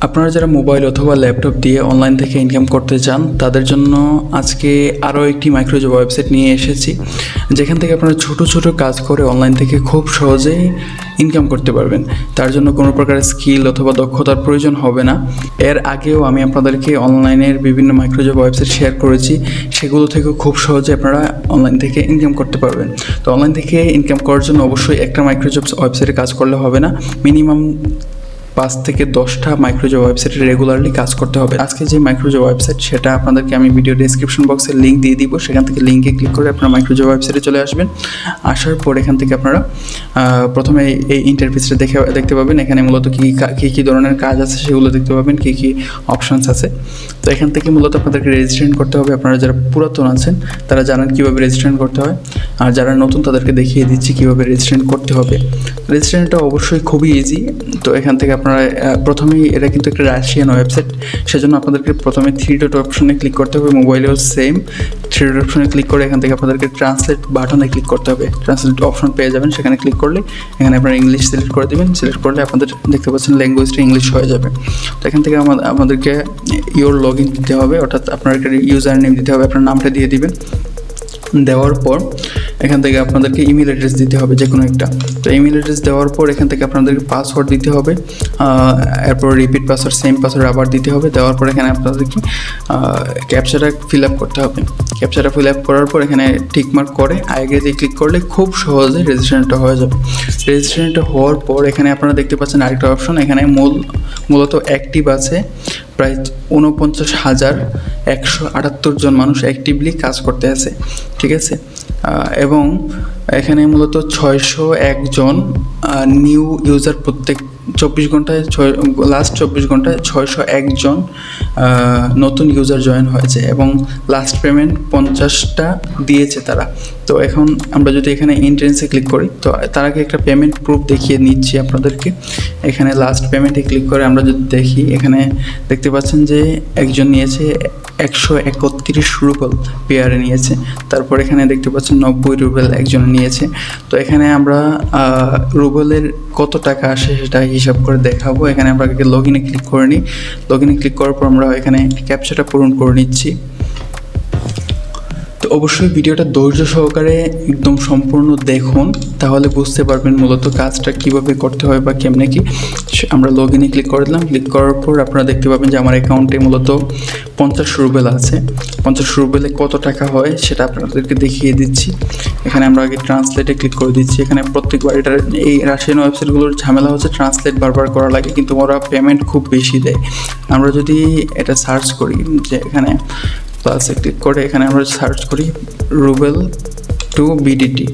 আপনারা যারা মোবাইল অথবা ল্যাপটপ দিয়ে অনলাইন থেকে ইনকাম করতে চান তাদের জন্য আজকে আরও একটি মাইক্রোজব ওয়েবসাইট নিয়ে এসেছি, যেখান থেকে আপনারা ছোট ছোট কাজ করে অনলাইন থেকে খুব সহজেই ইনকাম করতে পারবেন। তার জন্য কোনো প্রকার স্কিল অথবা দক্ষতার প্রয়োজন হবে না। এর আগেও আমি আপনাদেরকে অনলাইনের বিভিন্ন মাইক্রোজব ওয়েবসাইট শেয়ার করেছি, সেগুলো থেকেও খুব সহজে আপনারা অনলাইন থেকে ইনকাম করতে পারবেন। তো অনলাইন থেকে ইনকাম করার জন্য অবশ্যই একটা মাইক্রোজব ওয়েবসাইটে কাজ করলে হবে না, মিনিমাম 5 থেকে 10টা মাইক্রোজব ওয়েবসাইটে রেগুলারলি কাজ করতে হবে। আজকে যে মাইক্রোজব ওয়েবসাইট সেটা আপনাদেরকে আমি ভিডিও ডেসক্রিপশন বক্সে লিঙ্ক দিয়ে দিব, সেখান থেকে লিঙ্কে ক্লিক করে আপনারা মাইক্রোজব ওয়েবসাইটে চলে আসবেন। আসার পর এখান থেকে আপনারা প্রথমে এই ইন্টারফেসটা দেখতে পাবেন। এখানে মূলত কী ধরনের কাজ আছে সেগুলো দেখতে পাবেন, কী অপশানস আছে। তো এখান থেকে মূলত আপনাদেরকে রেজিস্ট্রেশন করতে হবে। আপনারা যারা পুরাতন আছেন তারা জানেন কীভাবে রেজিস্ট্রেশন করতে হয়, আর যারা নতুন তাদেরকে দেখিয়ে দিচ্ছি কীভাবে রেজিস্ট্রেশন করতে হবে। রেজিস্ট্রেশনটা অবশ্যই খুবই ইজি। তো এখান থেকে আপনারা প্রথমেই, এটা কিন্তু একটা রাশিয়ান ওয়েবসাইট, সেজন্য আপনাদেরকে প্রথমে 3 ডট অপশনে ক্লিক করতে হবে। মোবাইলেও সেম 3 ডট অপশনে ক্লিক করে এখান থেকে আপনাদেরকে ট্রান্সলেট বাটনে ক্লিক করতে হবে। ট্রান্সলেট অপশন পেয়ে যাবেন, সেখানে ক্লিক করলে এখানে আপনারা ইংলিশ সিলেক্ট করে দেবেন। সিলেক্ট করলে আপনাদের দেখতে পাচ্ছেন ল্যাঙ্গুয়েজটা ইংলিশ হয়ে যাবে। তো এখান থেকে আমাদেরকে ইওর লগ ইন দিতে হবে, অর্থাৎ আপনার একটা ইউজার নেম দিতে হবে, আপনার নামটা দিয়ে দিবেন। দেওয়ার পর এখান থেকে আপনাদেরকে ইমেল অ্যাড্রেস দিতে হবে যে কোনো একটা। তো ইমেল অ্যাড্রেস দেওয়ার পর এখান থেকে আপনাদেরকে পাসওয়ার্ড দিতে হবে, এরপর রিপিট পাসওয়ার্ড, সেম পাসওয়ার্ড আবার দিতে হবে। দেওয়ার পর এখানে আপনাদেরকে ক্যাপচাটা ফিল আপ করতে হবে। ক্যাপচাটা ফিল আপ করার পর এখানে টিকমার্ক করে আগে দিয়ে ক্লিক করলে খুব সহজে রেজিস্ট্রেশনটা হয়ে যাবে। রেজিস্ট্রেশনটা হওয়ার পর এখানে আপনারা দেখতে পাচ্ছেন আরেকটা অপশন, এখানে মূলত অ্যাক্টিভ আছে প্রায় 49,178 জন মানুষ অ্যাক্টিভলি কাজ করতে আছে, ঠিক আছে। এবং এখানে মূলত 601 জন নিউ ইউজার প্রত্যেক 24 ঘন্টায়, লাস্ট 24 ঘন্টায় 601 জন নতুন ইউজার জয়েন হয়েছে এবং লাস্ট পেমেন্ট 50টা দিয়েছে তারা। তো এখন আমরা যদি এখানে এন্ট্রেন্সে ক্লিক করি, তো তার আগে একটা পেমেন্ট প্রুফ দেখিয়ে নিচ্ছি আপনাদেরকে। এখানে লাস্ট পেমেন্টে ক্লিক করে আমরা যদি দেখি, এখানে দেখতে পাচ্ছেন যে একজন নিয়েছে 131 রুবেল পেয়ারে নিয়েছে। তারপর এখানে দেখতে পাচ্ছেন 90 রুবেল একজন নিয়েছে। তো এখানে আমরা রুবেলের কত টাকা আসে সেটা হিসাব করে দেখাবো। এখানে আমরা আগে লগ ইনে ক্লিক করে নিই। লগ ইনে ক্লিক করার পর আমরা এখানে ক্যাপচাটা পূরণ করে নিচ্ছি। তো অবশ্যই ভিডিওটা ধৈর্য সহকারে একদম সম্পূর্ণ দেখুন, তাহলে বুঝতে পারবেন মূলত কাজটা কীভাবে করতে হয় বা কেমনে কি। আমরা লগ ইনে ক্লিক করে দিলাম। ক্লিক করার পর আপনারা দেখতে পাবেন যে আমার অ্যাকাউন্টে মূলত 50 রুবেল আছে। 50 রুবেলে কত টাকা হয় সেটা আপনাদেরকে দেখিয়ে দিচ্ছি। এখানে আমরা আগে ট্রান্সলেটে ক্লিক করে দিচ্ছি। এখানে প্রত্যেকবার এটা, এই রাশিয়ান ওয়েবসাইটগুলোর ঝামেলা হচ্ছে ট্রান্সলেট বারবার করা লাগে, কিন্তু ওরা পেমেন্ট খুব বেশি দেয়। আমরা যদি এটা সার্চ করি, যে এখানে প্লাসে ক্লিক করে এখানে আমরা সার্চ করি ruble to BDT,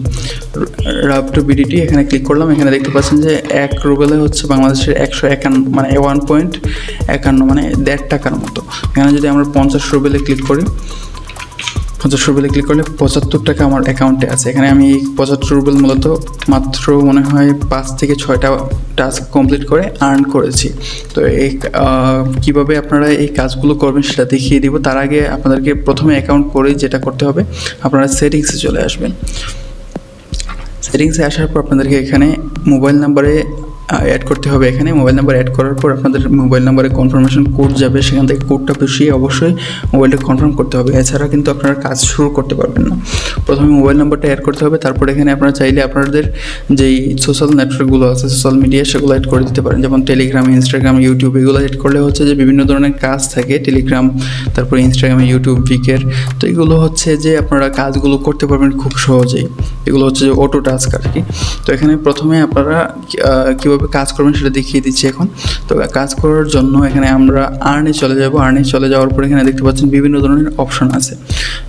RUB to BDT, এখানে ক্লিক করলাম। এখানে দেখতে পাচ্ছেন যে 1 রুবেলে হচ্ছে বাংলাদেশের 151, মানে 1.51, মানে 1.5 টাকার মতো। এখানে যদি আমরা 50 রুবেলে ক্লিক করি, 50 রুবেলে ক্লিক করলে 75 টাকা আমার অ্যাকাউন্টে আছে। এখানে আমি এই 75 রুবেল মূলত মাত্র মনে হয় 5 থেকে 6টা টাস্ক কমপ্লিট করে আর্ন করেছি। তো এই কীভাবে আপনারা এই কাজগুলো করবেন সেটা দেখিয়ে দিব। তার আগে আপনাদেরকে প্রথমে অ্যাকাউন্ট করে যেটা করতে হবে, আপনারা সেটিংসে চলে আসবেন। সেটিংসে আসার পর আপনাদেরকে এখানে মোবাইল নাম্বারে অ্যাড করতে হবে। এখানে মোবাইল নাম্বার অ্যাড করার পর আপনাদের মোবাইল নাম্বারে কনফার্মেশন কোড যাবে, সেখান থেকে কোডটা বসিয়ে অবশ্যই মোবাইলটা কনফার্ম করতে হবে, এছাড়া কিন্তু আপনারা কাজ শুরু করতে পারবেন না। প্রথমে মোবাইল নাম্বারটা অ্যাড করতে হবে, তারপর এখানে আপনারা চাইলে আপনাদের যেই সোশ্যাল নেটওয়ার্কগুলো আছে, সোশ্যাল মিডিয়া, সেগুলো অ্যাড করে দিতে পারেন। যেমন টেলিগ্রাম, ইনস্টাগ্রাম, ইউটিউব, এগুলো অ্যাড করলে হচ্ছে যে বিভিন্ন ধরনের কাজ থাকে টেলিগ্রাম, তারপর ইনস্টাগ্রামে, ইউটিউব, ভিকের। তো এগুলো হচ্ছে যে আপনারা কাজগুলো করতে পারবেন খুব সহজেই। এগুলো হচ্ছে যে অটো টাস্ক আর কি। তো এখানে প্রথমে আপনারা কীভাবে কাজ করবেন সেটা দেখিয়ে দিচ্ছি এখন। তো কাজ করার জন্য এখানে আমরা আর্নে চলে যাব। আর্নে চলে যাওয়ার পর এখানে দেখতে পাচ্ছেন বিভিন্ন ধরনের অপশন আছে।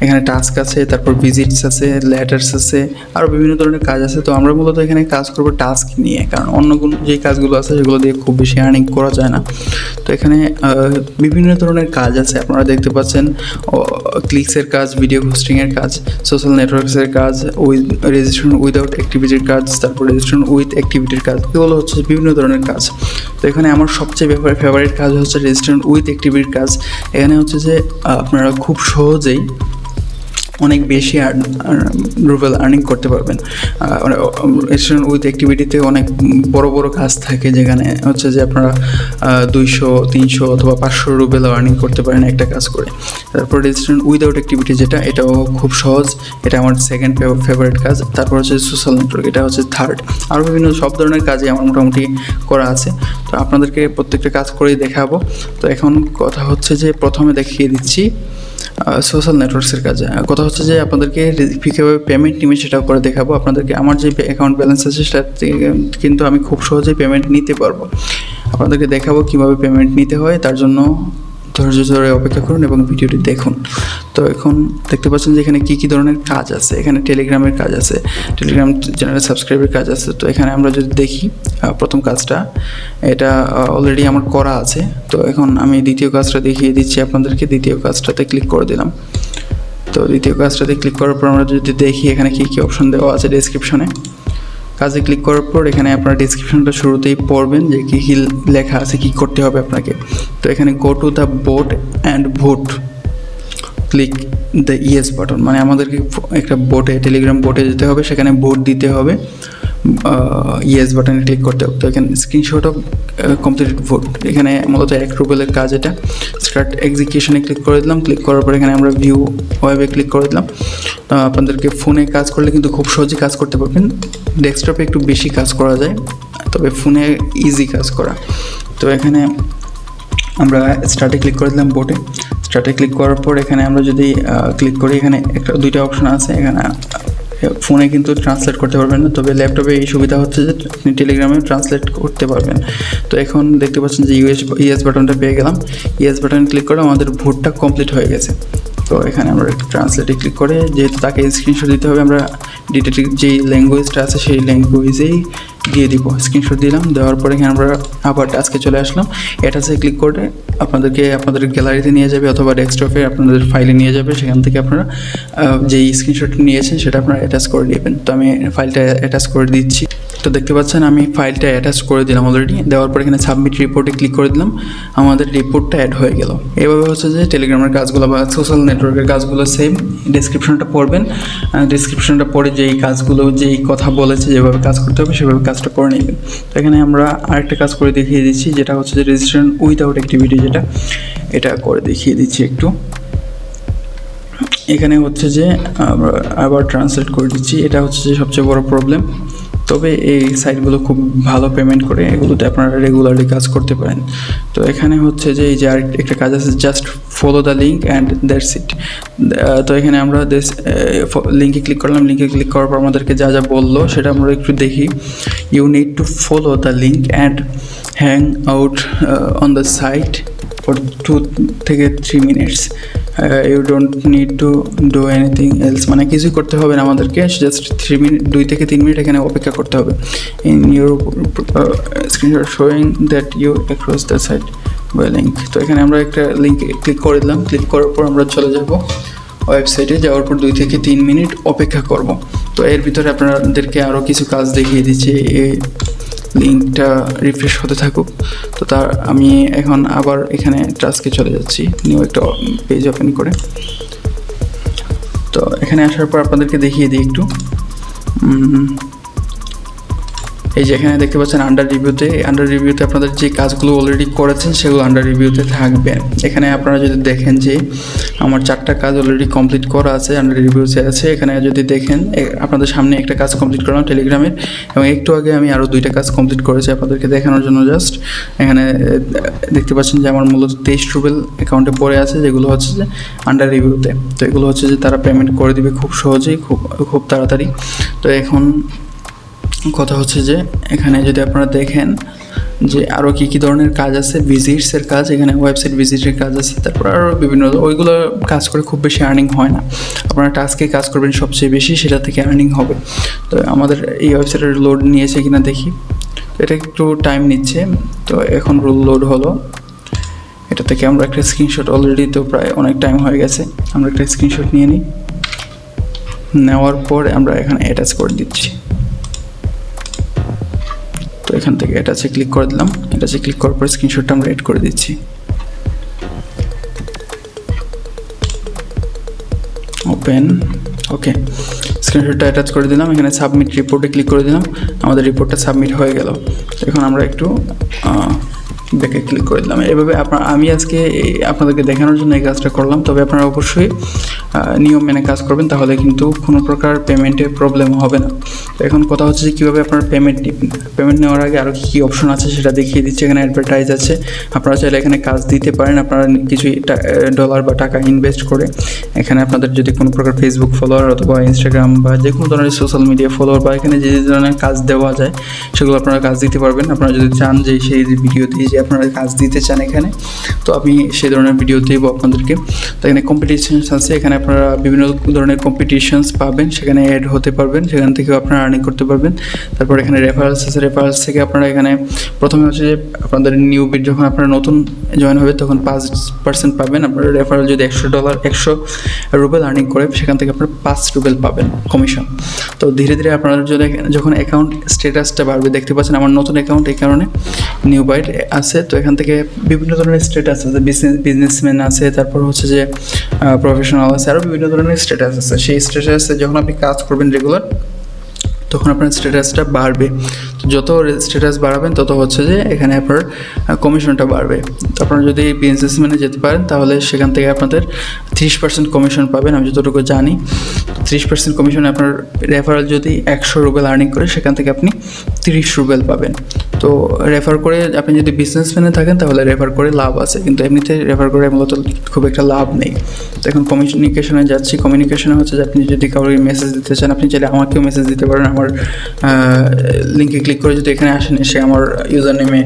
এখানে টাস্ক আছে, তারপর ভিজিটস আছে, লেটার্স আছে, আরও বিভিন্ন ধরনের কাজ আছে। তো আমরা মূলত এখানে কাজ করবো টাস্ক নিয়ে, কারণ অন্য যে কাজগুলো আছে সেগুলো দিয়ে খুব বেশি আর্নিং করা যায় না। তো এখানে বিভিন্ন ধরনের কাজ আছে, আপনারা দেখতে পাচ্ছেন ক্লিকসের কাজ, ভিডিও হোস্টিংয়ের কাজ, সোশ্যাল নেটওয়ার্কসের কাজ, রেজিস্ট্রেশন উইদাউট অ্যাক্টিভিটির কাজ, তারপর রেজিস্ট্রেশন উইথ অ্যাক্টিভিটির কাজ, এগুলো হচ্ছে বিভিন্ন ধরনের কাজ। তো এখানে আমার সবচেয়ে ফেভারিট কাজ হচ্ছে রেজিস্ট্রেশন উইথ অ্যাক্টিভিটির কাজ। এখানে হচ্ছে যে আপনারা খুব সহজেই অনেক বেশি রুবেল আর্নিং করতে পারবেন। স্টুডেন্ট উইথ অ্যাক্টিভিটিতে অনেক বড় বড় কাজ থাকে, যেখানে হচ্ছে যে আপনারা 200, 300 অথবা 500 রুবেলও আর্নিং করতে পারেন একটা কাজ করে। তারপর স্টুডেন্ট উইদাউট অ্যাক্টিভিটি যেটা, এটাও খুব সহজ, এটা আমার সেকেন্ড ফেভারিট কাজ। তারপর হচ্ছে সোশ্যাল নেটওয়ার্ক, এটা হচ্ছে থার্ড। আরও বিভিন্ন সব ধরনের কাজই আমার মোটামুটি করা আছে, তো আপনাদেরকে প্রত্যেকটা কাজ করেই দেখাবো। তো এখন কথা হচ্ছে যে প্রথমে দেখিয়ে দিচ্ছি সোশ্যাল নেটওয়ার্কসের কাজে। কথা হচ্ছে যে আপনাদেরকে কীভাবে পেমেন্ট নেবে সেটাও করে দেখাবো আপনাদেরকে। আমার যে অ্যাকাউন্ট ব্যালেন্স আছে সেটা কিন্তু আমি খুব সহজেই পেমেন্ট নিতে পারবো। আপনাদেরকে দেখাবো কীভাবে পেমেন্ট নিতে হয়, তার জন্য ধৈর্য ধরে অপেক্ষা করুন এবং ভিডিওটি দেখুন। তো এখন দেখতে পাচ্ছেন যে এখানে কী ধরনের কাজ আছে। এখানে টেলিগ্রামের কাজ আছে, টেলিগ্রাম চ্যানেলের সাবস্ক্রাইবের কাজ আছে। তো এখানে আমরা যদি দেখি প্রথম কাজটা, এটা অলরেডি আমার করা আছে। তো এখন আমি দ্বিতীয় কাজটা দেখিয়ে দিচ্ছি আপনাদেরকে। দ্বিতীয় কাজটাতে ক্লিক করে দিলাম। তো দ্বিতীয় কাজটাতে ক্লিক করার পর আমরা যদি দেখি এখানে কী অপশন দেওয়া আছে ডেসক্রিপশনে। কাজে ক্লিক করার পর এখানে আপনারা ডিসক্রিপশনটা শুরুতেই পড়বেন যে কী কী লেখা আছে, কী করতে হবে আপনাকে। তো এখানে go to the boat and vote, click the yes button, মানে আমাদেরকে একটা বোটে, টেলিগ্রাম বোটে যেতে হবে, সেখানে ভোট দিতে হবে, ইয়েস বাটনে ক্লিক করতে হবে। তো এখানে স্ক্রিনশট অফ কমপ্লিটেড ভোট, এখানে মূলত 1 রুবেলের কাজ এটা। স্টার্ট এক্সিকিউশনে ক্লিক করে দিলাম। ক্লিক করার পর এখানে আমরা ভিউ ওয়েবে ক্লিক করে দিলাম। আপনাদেরকে ফোনে কাজ করলে কিন্তু খুব সহজেই কাজ করতে পারবেন। ডেস্কটপে একটু বেশি কাজ করা যায়, তবে ফোনে ইজি কাজ করা। তো এখানে আমরা স্টার্টে ক্লিক করে দিলাম বোটে। স্টার্টে ক্লিক করার পর এখানে আমরা যদি ক্লিক করি, এখানে দুইটা অপশন আছে। এখানে ফোনে কিন্তু ট্রান্সলেট করতে পারবেন না, তবে ল্যাপটপে এই সুবিধা হচ্ছে যে আপনি টেলিগ্রামে ট্রান্সলেট করতে পারবেন। তো এখন দেখতে পাচ্ছেন যে ইয়েস বাটনটা পেয়ে গেলাম। ইয়েস বাটন ক্লিক করে আমাদের ভোটটা কমপ্লিট হয়ে গেছে। তো এখানে আমরা ট্রান্সলেটে ক্লিক করে, যেহেতু তাকে স্ক্রিনশট দিতে হবে, আমরা ডিটেক্টিভ যেই ল্যাঙ্গুয়েজটা আছে সেই ল্যাঙ্গুয়েজেই দিয়ে দিব। স্ক্রিনশট দিলাম, দেওয়ার পরে এখানে আমরা আবার টাস্কে চলে আসলাম। অ্যাটাচে ক্লিক করে আপনাদের গ্যালারিতে নিয়ে যাবে অথবা ডেস্কটপে আপনাদের ফাইলে নিয়ে যাবে। সেখান থেকে আপনারা যেই স্ক্রিনশট নিয়েছেন সেটা আপনারা অ্যাটাচ করে নেবেন। তো আমি ফাইলটা অ্যাটাচ করে দিচ্ছি। তো দেখতে পাচ্ছেন আমি ফাইলটা অ্যাটাচ করে দিলাম অলরেডি। দেওয়ার পর এখানে সাবমিট রিপোর্টে ক্লিক করে দিলাম, আমাদের রিপোর্টটা অ্যাড হয়ে গেল। এভাবে হচ্ছে যে টেলিগ্রামের কাজগুলো বা সোশ্যাল নেটওয়ার্কের কাজগুলো সেম। ডেসক্রিপশনটা পড়বেন, ডেসক্রিপশনটা পড়ে যেই কাজগুলো, যেই কথা বলেছে যেভাবে কাজ করতে হবে সেভাবে কাজটা করে নেবেন। তো এখানে আমরা আরেকটা কাজ করে দেখিয়ে দিচ্ছি, যেটা হচ্ছে যে রেজিস্ট্রেশন উইদাউট অ্যাক্টিভিটি, যেটা এটা করে দেখিয়ে দিচ্ছি একটু। এখানে হচ্ছে যে আমরা আবার ট্রান্সলেট করে দিচ্ছি। এটা হচ্ছে যে সবচেয়ে বড় প্রবলেম, তবে এই সাইটগুলো খুব ভালো পেমেন্ট করে, এগুলোতে আপনারা রেগুলারলি কাজ করতে পারেন। তো এখানে হচ্ছে যে এই যে আরেকটা কাজ আছে, just follow the link and that's it. তো এখানে আমরা লিঙ্কে ক্লিক করলাম। লিঙ্কে ক্লিক করার পর আমাদেরকে যা যা বললো সেটা আমরা একটু দেখি। You need to follow the link and hang out on the site for 2 থেকে 3 minutes. You don't need to do anything else, মানে কিছুই করতে হবে না আমাদেরকে, জাস্ট 2 থেকে 3 মিনিট এখানে অপেক্ষা করতে হবে। In your screenshot showing that you across the site by link. তো এখানে আমরা একটা লিঙ্কে ক্লিক করে দিলাম। ক্লিক করার পর আমরা চলে যাব ওয়েবসাইটে। যাওয়ার পর 2 থেকে 3 মিনিট অপেক্ষা করব। তো এর ভিতরে আপনাদেরকে আরও কিছু কাজ দেখিয়ে দিচ্ছি। এই লিঙ্কটা রিফ্রেশ হতে থাকুক। তো আমি এখন আবার এখানে টাস্কে চলে যাচ্ছি, নিউ একটা পেজ ওপেন করে। তো এখানে আসার পর আপনাদেরকে দেখিয়ে দিই একটু। এই যে এখানে দেখতে পাচ্ছেন আন্ডার রিভিউতে আপনাদের যে কাজগুলো অলরেডি করেছেন সেগুলো আন্ডার রিভিউতে থাকবে। এখানে আপনারা যদি দেখেন যে আমার 4টা কাজ অলরেডি কমপ্লিট করা আছে, আন্ডার রিভিউতে আছে। এখানে যদি দেখেন আপনাদের সামনে একটা কাজ কমপ্লিট করলাম টেলিগ্রামের, এবং একটু আগে আমি আরও 2টা কাজ কমপ্লিট করেছি আপনাদেরকে দেখানোর জন্য জাস্ট। এখানে দেখতে পাচ্ছেন যে আমার মূলত 23 রুবেল অ্যাকাউন্টে পড়ে আছে, যেগুলো হচ্ছে যে আন্ডার রিভিউতে। তো এগুলো হচ্ছে যে তারা পেমেন্ট করে দিবে খুব সহজেই, খুব তাড়াতাড়ি। তো এখন কথা হচ্ছে যে এখানে যদি আপনারা দেখেন যে আরও কী ধরনের কাজ আছে, ভিজিটসের কাজ, এখানে ওয়েবসাইট ভিজিটের কাজ আছে, তারপর আরও বিভিন্ন, ওইগুলো কাজ করে খুব বেশি আর্নিং হয় না। আপনারা টাস্কে কাজ করবেন সবচেয়ে বেশি, সেটা থেকে আর্নিং হবে। তো আমাদের এই ওয়েবসাইটের লোড নিয়েছে কিনা দেখি। এটা একটু টাইম নিচ্ছে। তো এখন লোড হলো। এটা থেকে আমরা একটা স্ক্রিনশট, অলরেডি তো প্রায় অনেক টাইম হয়ে গেছে, আমরা একটা স্ক্রিনশট নিয়ে নিই। নেওয়ার পর আমরা এখানে অ্যাটাচ করে দিচ্ছি। তো এখান থেকে অ্যাটাচে ক্লিক করে দিলাম। অ্যাটাচে ক্লিক করার পর স্ক্রিনশটটা আমরা এড করে দিচ্ছি। ওপেন ওকে, স্ক্রিনশটটা অ্যাটাচ করে দিলাম, এখানে সাবমিট রিপোর্টে ক্লিক করে দিলাম, আমাদের রিপোর্টটা সাবমিট হয়ে গেল। এখন আমরা একটু ব্যাকে ক্লিক করে দিলাম। এভাবে আমি আজকে আপনাদেরকে দেখানোর জন্য এই কাজটা করলাম, তবে আপনারা অবশ্যই নিয়ম মেনে কাজ করবেন, তাহলে কিন্তু কোনো প্রকার পেমেন্টে প্রবলেম হবে না। তো এখন কথা হচ্ছে যে কীভাবে আপনারা পেমেন্ট নেবেন। পেমেন্ট নেওয়ার আগে আরও কী অপশন আছে সেটা দেখিয়ে দিচ্ছি। এখানে অ্যাডভার্টাইজ আছে, আপনারা চাইলে এখানে কাজ দিতে পারেন। আপনারা কিছু ডলার বা টাকা ইনভেস্ট করে এখানে আপনাদের যদি কোনো প্রকার ফেসবুক ফলোয়ার অথবা ইনস্টাগ্রাম বা যে কোনো ধরনের সোশ্যাল মিডিয়া ফলোয়ার বা এখানে যে ধরনের কাজ দেওয়া যায় সেগুলো আপনারা কাজ দিতে পারবেন। আপনারা যদি চান যে সেই ভিডিওতে যে আপনারা কাজ দিতে চান এখানে, তো আমি সেই ধরনের ভিডিও দেবো আপনাদেরকে। তো এখানে কম্পিটিশনস আছে, এখানে আপনারা বিভিন্ন ধরনের কম্পিটিশনস পাবেন, সেখানে অ্যাড হতে পারবেন, সেখান থেকেও আপনারা আর্নিং করতে পারবেন। তারপর এখানে রেফারেলস আছে, রেফারেলস থেকে আপনারা এখানে প্রথমে হচ্ছে যে আপনাদের নিউ বিট যখন আপনারা নতুন জয়েন হবে তখন 5% পাবেন। আপনারা রেফারেল যদি $100 রুবেল আর্নিং করে সেখান থেকে আপনারা 5 রুবেল পাবেন কমিশন। তো ধীরে ধীরে আপনারা যদি যখন অ্যাকাউন্ট স্ট্যাটাসটা বাড়বে, দেখতে পাচ্ছেন আমার নতুন অ্যাকাউন্ট, এই কারণে নিউ বাইট আছে। তো এখান থেকে বিভিন্ন ধরনের স্ট্যাটাস আছে, বিজনেসম্যান আছে, তারপর হচ্ছে যে প্রফেশনাল আছে, আরও বিভিন্ন ধরনের স্ট্যাটাস আছে। সেই স্ট্যাটাসে যখন আপনি কাজ করবেন রেগুলার, তখন আপনার স্ট্যাটাসটা বাড়বে। তো যত স্ট্যাটাস বাড়াবেন তত হচ্ছে যে এখানে আপনার কমিশনটা বাড়বে। তো আপনারা যদি বিজনেসম্যানে যেতে পারেন তাহলে সেখান থেকে আপনাদের 30% কমিশন পাবেন, আমি যতটুকু জানি। 30% কমিশনে আপনার রেফারেল যদি 100 রুবেল আর্নিং করে সেখান থেকে আপনি 30 রুবেল পাবেন। তো রেফার করে আপনি যদি বিজনেসম্যানে থাকেন তাহলে রেফার করে লাভ আছে, কিন্তু এমনিতে রেফার করে মূলত খুব একটা লাভ নেই। তো এখন কমিউনিকেশনে যাচ্ছি। কমিউনিকেশনে হচ্ছে যে আপনি যদি কাউকে মেসেজ দিতে চান, আপনি চাইলে আমাকেও মেসেজ দিতে পারেন। আমার লিঙ্কে ক্লিক করে যদি এখানে আসেন, এসে আমার ইউজার নেমে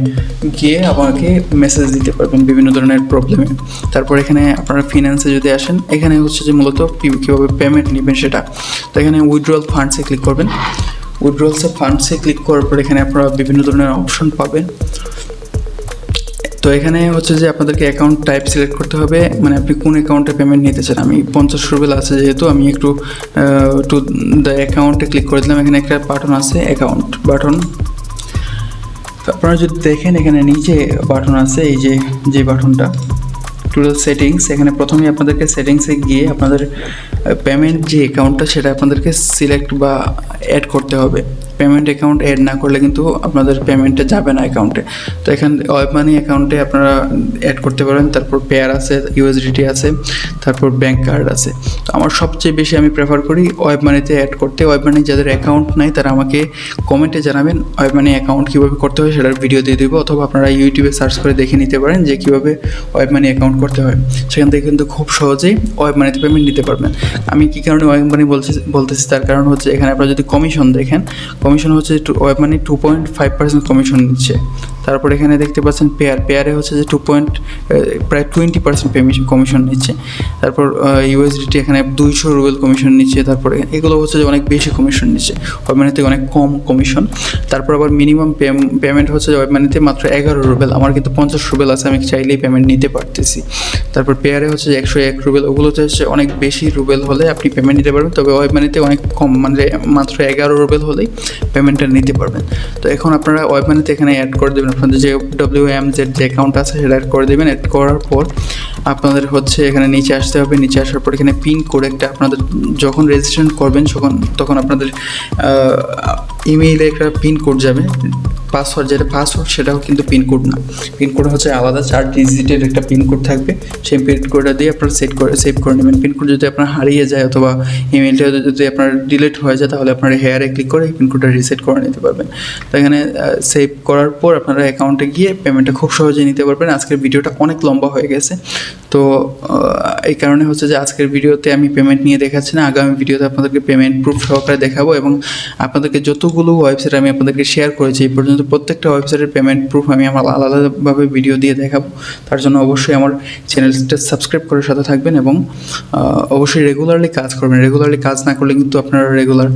গিয়ে আমাকে মেসেজ দিতে পারবেন বিভিন্ন ধরনের প্রবলেমে। তারপর এখানে আপনারা ফিন্যান্সে যদি আসেন, এখানে হচ্ছে যে মূলত কীভাবে পেমেন্ট নেবেন সেটা। তো এখানে উইথড্রয়াল ফান্ডসে ক্লিক করবেন। উইথড্রয়ালসে ফান্ডসে ক্লিক করার পর এখানে আপনারা বিভিন্ন ধরনের অপশন পাবেন। তো এখানে হচ্ছে যে আপনাদেরকে অ্যাকাউন্ট টাইপ সিলেক্ট করতে হবে, মানে আপনি কোন অ্যাকাউন্টে পেমেন্ট নিতে চান। আমি 50 রুবেল আছে যেহেতু, আমি একটু টু দ্য অ্যাকাউন্টে ক্লিক করে দিলাম। এখানে একটা বাটন আছে, অ্যাকাউন্ট বাটন। আপনারা যদি দেখেন এখানে নিচে বাটন আছে, এই যে বাটনটা টোটাল সেটিংস, এখানে প্রথমেই আপনাদেরকে সেটিংসে গিয়ে আপনাদের পেমেন্ট যে অ্যাকাউন্টটা সেটা আপনাদেরকে সিলেক্ট বা অ্যাড করতে হবে। পেমেন্ট অ্যাকাউন্ট অ্যাড না করলে কিন্তু আপনাদের পেমেন্টটা যাবে না অ্যাকাউন্টে। তো এখানে ওয়েব মানি অ্যাকাউন্টে আপনারা অ্যাড করতে পারেন, তারপর পেয়ার আছে, ইউএসডিটি আছে, তারপর ব্যাঙ্ক কার্ড আছে। তো আমার সবচেয়ে বেশি আমি প্রেফার করি ওয়েব মানিতে অ্যাড করতে। ওয়েব মানি যাদের অ্যাকাউন্ট নাই তারা আমাকে কমেন্টে জানাবেন ওয়েব মানি অ্যাকাউন্ট কীভাবে করতে হয়, সেটার ভিডিও দিয়ে দেবো, অথবা আপনারা ইউটিউবে সার্চ করে দেখে নিতে পারেন যে কীভাবে ওয়েব মানি অ্যাকাউন্ট করতে হয়। সেখান থেকে কিন্তু খুব সহজেই ওয়েব মানিতে পেমেন্ট নিতে পারবেন। আমি কী কারণে ওয়েব মানি বলতেছি তার কারণ হচ্ছে এখানে আপনারা যদি কমিশন দেখেন, কমিশন হচ্ছে ওয়েব মানি 2.5% কমিশন নিচ্ছে। তারপর এখানে দেখতে পাচ্ছেন পেয়ারে হচ্ছে যে প্রায় 20% কমিশন নিচ্ছে। তারপর ইউএসডিটি এখানে 200 রুবেল কমিশন নিচ্ছে। তারপরে এগুলো হচ্ছে যে অনেক বেশি কমিশন নিচ্ছে, ওয়েব মানিতে অনেক কম কমিশন। তারপর আবার মিনিমাম পেমেন্ট হচ্ছে ওয়েব মানিতে মাত্র 11 রুবেল, আমার কিন্তু 50 রুবেল আছে, আমি চাইলেই পেমেন্ট নিতে পারতেছি। তারপর পেয়ারে হচ্ছে যে 101 রুবেল, ওগুলোতে হচ্ছে অনেক বেশি রুবেল হলে আপনি পেমেন্ট নিতে পারবেন, তবে ওয়েব মানিতে অনেক কম, মানে মাত্র 11 রুবেল হলেই পেমেন্টটা নিতে পারবেন। তো এখন আপনারা ওয়েব মানিতে এখানে অ্যাড করে দেবেন আপনাদের যে WMZ যে অ্যাকাউন্ট আছে সেটা অ্যাড করে দেবেন। অ্যাড করার পর আপনাদের হচ্ছে এখানে নিচে আসতে হবে। নিচে আসার পর এখানে পিন কোড একটা আপনাদের যখন রেজিস্ট্রেশন করবেন তখন আপনাদের ইমেইলে একটা পিন কোড যাবে। পাসওয়ার্ড যেটা পাসওয়ার্ড সেটাও কিন্তু পিনকোড না, পিনকোড হচ্ছে আলাদা 4 ডিজিটের একটা পিনকোড থাকবে। সেই পিনকোডটা দিয়ে আপনারা সেভ করে নেবেন। পিনকোড যদি আপনার হারিয়ে যায় অথবা ইমেলটা যদি আপনার ডিলিট হয়ে যায় তাহলে আপনারা হেয়ারে ক্লিক করে এই পিনকোডটা রিসেট করে নিতে পারবেন। তো এখানে সেভ করার পর আপনারা অ্যাকাউন্টে গিয়ে পেমেন্টটা খুব সহজেই নিতে পারবেন। আজকের ভিডিওটা অনেক লম্বা হয়ে গেছে, তো এই কারণে হচ্ছে যে আজকের ভিডিওতে আমি পেমেন্ট নিয়ে দেখাচ্ছি না, আগামী ভিডিওতে আপনাদেরকে পেমেন্ট প্রুফ সহকারে দেখাবো এবং আপনাদেরকে যতগুলো ওয়েবসাইট আমি আপনাদেরকে শেয়ার করেছি এই পর্যন্ত প্রত্যেকটা ওয়েবসাইটের পেমেন্ট প্রুফ আমি আমার আলাদাভাবে ভিডিও দিয়ে দেখাবো। তার জন্য অবশ্যই আমার চ্যানেলটা সাবস্ক্রাইব করে সাথে থাকবেন এবং অবশ্যই রেগুলারলি কাজ করবেন। রেগুলারলি কাজ না করলে কিন্তু আপনারা রেগুলার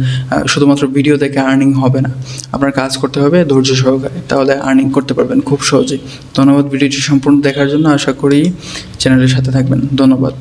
শুধুমাত্র ভিডিও দেখে আর্নিং হবে না, আপনার কাজ করতে হবে ধৈর্য সহকারে, তাহলে আর্নিং করতে পারবেন খুব সহজেই। ধন্যবাদ ভিডিওটি সম্পূর্ণ দেখার জন্য, আশা করি চ্যানেলের সাথে থাকবেন। ধন্যবাদ।